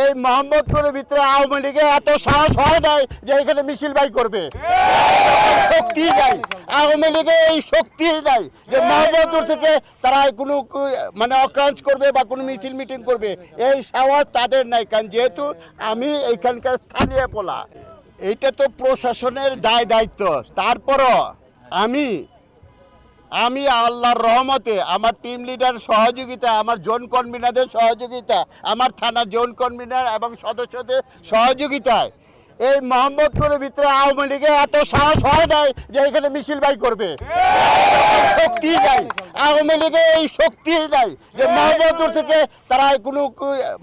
এই মোহাম্মদপুরের ভিতরে আওয়ামী লীগের এত সাহস হয় নাই যে এখানে মিছিল বাই করবে। শক্তি নাই, আওয়ামী লীগের এই শক্তি নাই যে মোহাম্মদপুর থেকে তারা কোনো মানে অক্রান্ত করবে বা কোনো মিছিল মিটিং করবে, এই সাহস তাদের নাই। কারণ যেহেতু আমি এইখানকার স্থানীয় পোলা, এইটা তো প্রশাসনের দায়িত্ব। তারপরও আমি আল্লাহর রহমতে আমার টিম লিডার সহযোগিতা, আমার জোন কনভিনারদের সহযোগিতা, আমার থানার জোন কনভিনার এবং সদস্যদের সহযোগিতায় এই মোহাম্মদপুরের ভিতরে আওয়ামী লীগের এত সাহস হয় নাই যে এখানে মিছিল বাই করবে। শক্তি নাই, আওয়ামী লীগের এই শক্তি নাই যে মোহাম্মদপুর থেকে তারা কোনো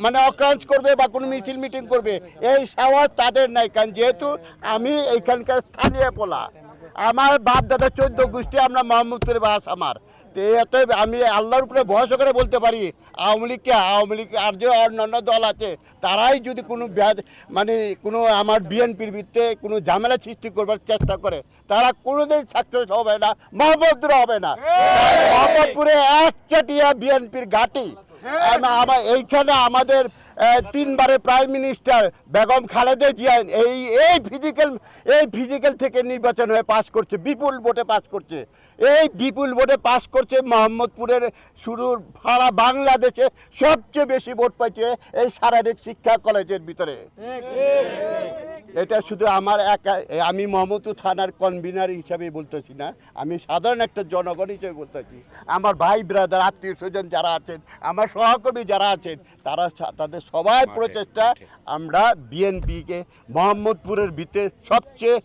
মানে অক্রান্ত করবে বা কোনো মিছিল মিটিং করবে, এই সাহস তাদের নাই। কারণ যেহেতু আমি এইখানকার স্থানীয় পোলা, আমার বাপ দাদা 14 গোষ্ঠী আমরা মোহাম্মদপুরের বাস আমার, তো এত আমি আল্লাহর উপরে ভরসা করে বলতে পারি আওয়ামী লীগ আর যে অন্যান্য দল আছে তারাই যদি কোনো মানে কোনো আমার বিএনপির ভিত্তিতে কোনো ঝামেলা সৃষ্টি করবার চেষ্টা করে, তারা কোনোদিন সাকসেস হবে না, মোহাম্মদপুরে হবে না। মোহাম্মদপুরে একচাটিয়া বিএনপির ঘাঁটি। এইখানে আমাদের 3 বারের প্রাইম মিনিস্টার বেগম খালেদা জিয়া এই ফিজিক্যাল থেকে নির্বাচন হয়ে পাস করছে, বিপুল ভোটে পাস করছে। এই বিপুল ভোটে পাস করছে মোহাম্মদপুরের শুরু সারা বাংলাদেশে সবচেয়ে বেশি ভোট পাইছে এই শারীরিক শিক্ষা কলেজের ভিতরে। এটা শুধু আমার আমি মোহাম্মদপুর থানার কনভিনার হিসাবে বলতেছি না, আমি সাধারণ একটা জনগণ হিসেবে বলতেছি। আমার ভাই ব্রাদার আত্মীয় স্বজন যারা আছেন, আমার সহকর্মী যারা আছেন, তাদের সবাই প্রচেষ্টা আমরা বিএনপিকে মোহাম্মদপুরের ভিতরে সবচেয়ে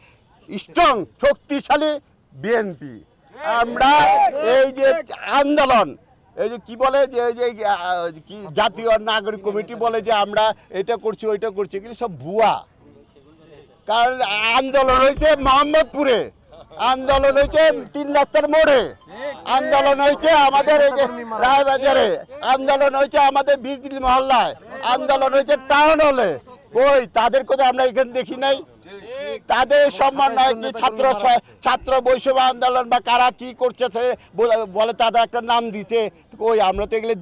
স্ট্রং শক্তিশালী বিএনপি। আমরা এই যে আন্দোলন, এই যে কি বলে যে কি জাতীয় নাগরিক কমিটি বলে যে আমরা এটা করছি ওইটা করছি, কিন্তু সব ভুয়া। কারণ আন্দোলন হয়েছে মোহাম্মদপুরে, আন্দোলন হয়েছে 3 রাস্তার মোড়ে, আন্দোলন হয়েছে আমাদের এই যে রায়বাজারে, আন্দোলন হয়েছে আমাদের বিজলি মহল্লায়, আন্দোলন হয়েছে টাউন হলে। ওই তাদের কথা আমরা এখানে দেখি নাই। তাদের সম্মান নয় কি ছাত্র বৈষম্য আন্দোলন বা কারা কি করছে বলে তাদের একটা নাম দিছে, ওই আমরা তো এগুলো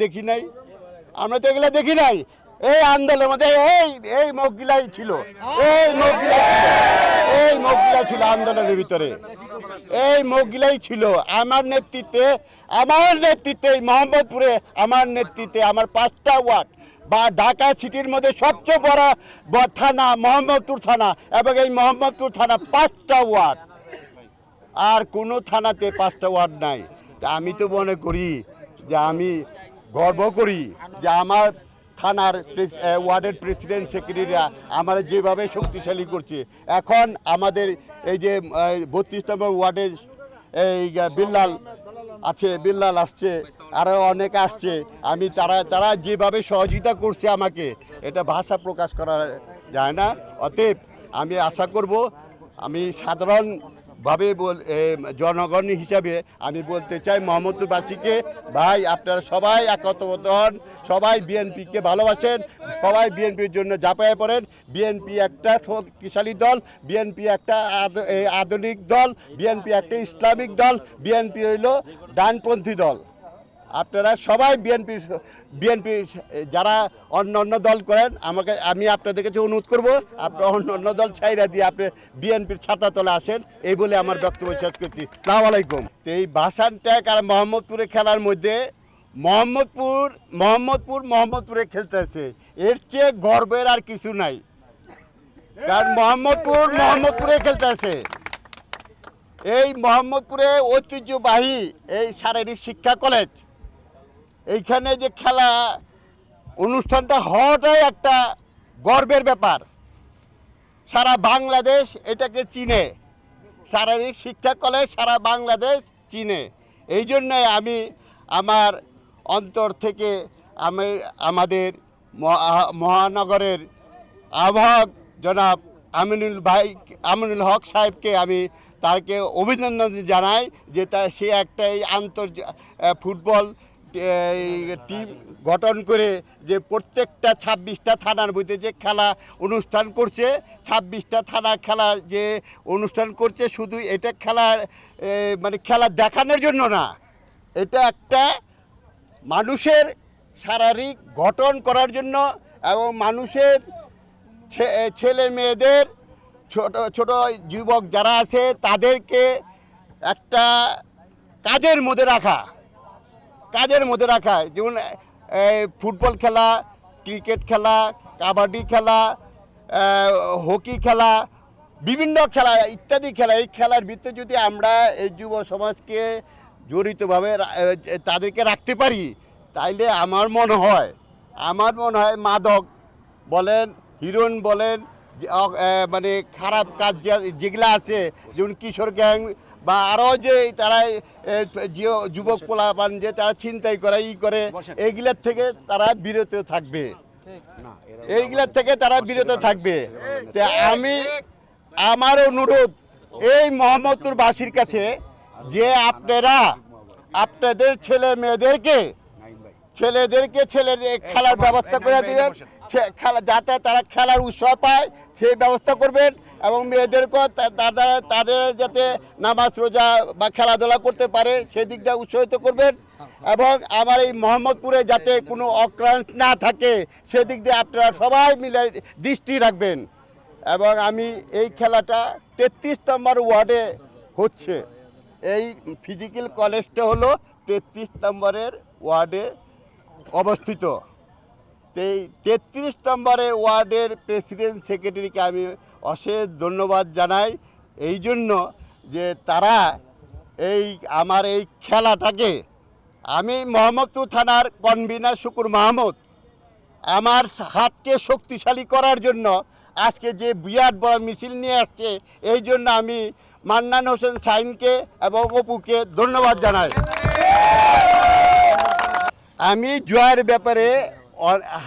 দেখি নাই। এই আন্দোলনের মধ্যে এই মহিলাই ছিল, এই মহিলা ছিল আন্দোলনের ভিতরে, এই মহিলাই ছিল আমার নেতৃত্বে এই মোহাম্মদপুরে আমার নেতৃত্বে আমার 5টা ওয়ার্ড বা ঢাকা সিটির মধ্যে সবচেয়ে বড় থানা মোহাম্মদপুর থানা, এবং এই মোহাম্মদপুর থানা 5টা ওয়ার্ড, আর কোনো থানাতে 5টা ওয়ার্ড নাই। তা আমি তো মনে করি যে আমি গর্ব করি যে আমার থানার ওয়ার্ডের প্রেসিডেন্ট সেক্রেটারিরা আমার যেভাবে শক্তিশালী করছে। এখন আমাদের এই যে 32 নম্বর ওয়ার্ডের এই বিল্লাল আসছে, আরও অনেকে আসছে, আমি তারা যেভাবে সহযোগিতা করছে আমাকে, এটা ভাষা প্রকাশ করা যায় না। অতএব আমি আশা করব, আমি সাধারণভাবে জনগণ হিসাবে আমি বলতে চাই মোহাম্মদপুরবাসীকে, ভাই আপনারা সবাই একত্রিত হন, সবাই বিএনপিকে ভালোবাসেন, সবাই বিএনপির জন্য ঝাঁপায়ে পড়েন। বিএনপি একটা শক্তিশালী দল, বিএনপি একটা আধুনিক দল, বিএনপি একটা ইসলামিক দল, বিএনপি হইল ডানপন্থী দল। আপনারা সবাই বিএনপি যারা অন্য দল করেন, আমি আপনাদের কাছে অনুরোধ করবো আপনারা অন্য দল ছাইরা দিয়ে আপনি বিএনপির ছাতা তলে আসেন, এই বলে আমার বক্তব্য শেষ করছি। আসসালামু আলাইকুম। তো এই ভাসান ট্যাগ আর মোহাম্মদপুরে খেলার মধ্যে মোহাম্মদপুরে খেলতেছে, এর চেয়ে গর্বের আর কিছু নাই। কারণ মোহাম্মদপুরে খেলতেছে। এই মোহাম্মদপুরে ঐতিহ্যবাহী এই শারীরিক শিক্ষা কলেজ, এইখানে যে খেলা অনুষ্ঠানটা হওয়াটাই একটা গর্বের ব্যাপার। সারা বাংলাদেশ এটাকে চিনে, শারীরিক শিক্ষা কলেজ সারা বাংলাদেশ চিনে। এই জন্যে আমি আমার অন্তর থেকে আমাদের মহানগরের আহ্বায়ক জনাব আমিনুল হক সাহেবকে আমি তাকে অভিনন্দন জানাই যে সে একটা এই ফুটবল টিম গঠন করে যে প্রত্যেকটা 26টা থানার মধ্যে যে খেলা অনুষ্ঠান করছে, 26টা থানা খেলার যে অনুষ্ঠান করছে, শুধু এটা খেলা দেখানোর জন্য না, এটা একটা মানুষের শারীরিক গঠন করার জন্য এবং মানুষের ছেলে মেয়েদের ছোট ছোট যুবক যারা আছে তাদেরকে একটা কাজের মধ্যে রাখা যেমন ফুটবল খেলা, ক্রিকেট খেলা, কাবাডি খেলা, হকি খেলা, বিভিন্ন খেলা ইত্যাদি খেলা। এই খেলার ভিতরে যদি আমরা এই যুব সমাজকে জড়িতভাবে তাদেরকে রাখতে পারি, তাইলে আমার মনে হয় মাদক বলেন, হিরোইন বলেন, মানে খারাপ কাজ যেগুলো আছে যেমন কিশোর গ্যাং বা আরও যে তারা যুবক পোলাপান যে তারা ছিনতাই করে এইগুলার থেকে তারা বিরত থাকবে। তো আমার অনুরোধ এই মোহাম্মদপুরবাসীর কাছে যে আপনারা আপনাদের ছেলেদের খেলার ব্যবস্থা করে দিবেন, যাতে তারা খেলার উৎসাহ পায় সেই ব্যবস্থা করবেন, এবং মেয়েদেরকেও তাদের যাতে নামাজ রোজা বা খেলাধুলা করতে পারে সেদিক দিয়ে উৎসাহিত করবেন, এবং আমার এই মোহাম্মদপুরে যাতে কোনো অক্রান্ত না থাকে সেদিক দিয়ে আপনারা সবাই মিলে দৃষ্টি রাখবেন। এবং আমি এই খেলাটা 33 নম্বর ওয়ার্ডে হচ্ছে, এই ফিজিক্যাল কলেজটা হলো 33 নম্বরের ওয়ার্ডে অবস্থিত। এই 33 নম্বরের ওয়ার্ডের প্রেসিডেন্ট সেক্রেটারিকে আমি অশেষ ধন্যবাদ জানাই এই জন্য যে তারা আমার এই খেলাটাকে, আমি মোহাম্মদপুর থানার কনভিনার শুকুর মাহমুদ আমার হাতকে শক্তিশালী করার জন্য আজকে যে বিরাট বড় মিছিল নিয়ে আসছে, এই জন্য আমি মান্নান হোসেন সাইনকে এবং অপুকে ধন্যবাদ জানাই। আমি জয়ের ব্যাপারে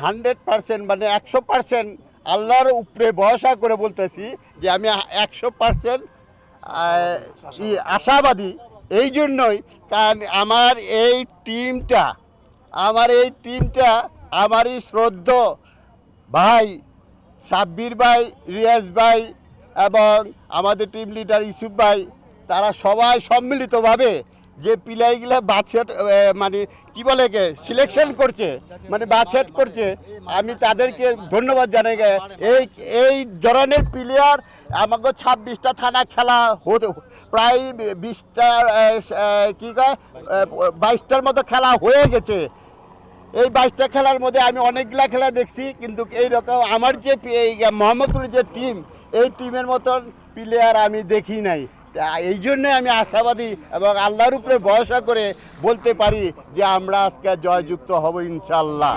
100% মানে 100% আল্লাহর উপরে ভরসা করে বলতেছি যে আমি 100% আশাবাদী। এই জন্যই কারণ আমার এই টিমটা আমারই শ্রদ্ধ ভাই সাব্বির ভাই, রিয়াজ ভাই এবং আমাদের টিম লিডার ইউসুফ ভাই, তারা সবাই সম্মিলিতভাবে যে প্লেয়ারগুলা মানে কি বলে সিলেকশন করছে, মানে বাছাই করছে, আমি তাদেরকে ধন্যবাদ জানাই। এই ধরনের প্লেয়ার আমাকে 26টা থানা খেলা প্রায় 22টার মতো খেলা হয়ে গেছে। এই 22টা খেলার মধ্যে আমি অনেকগুলা খেলা দেখছি, কিন্তু এইরকম আমার যে মোহাম্মদপুরের যে টিম, এই টিমের মতন প্লেয়ার আমি দেখি নাই। এই জন্যে আমি আশাবাদী এবং আল্লাহর উপরে ভরসা করে বলতে পারি যে আমরা আজকে জয়যুক্ত হব ইনশাআল্লাহ।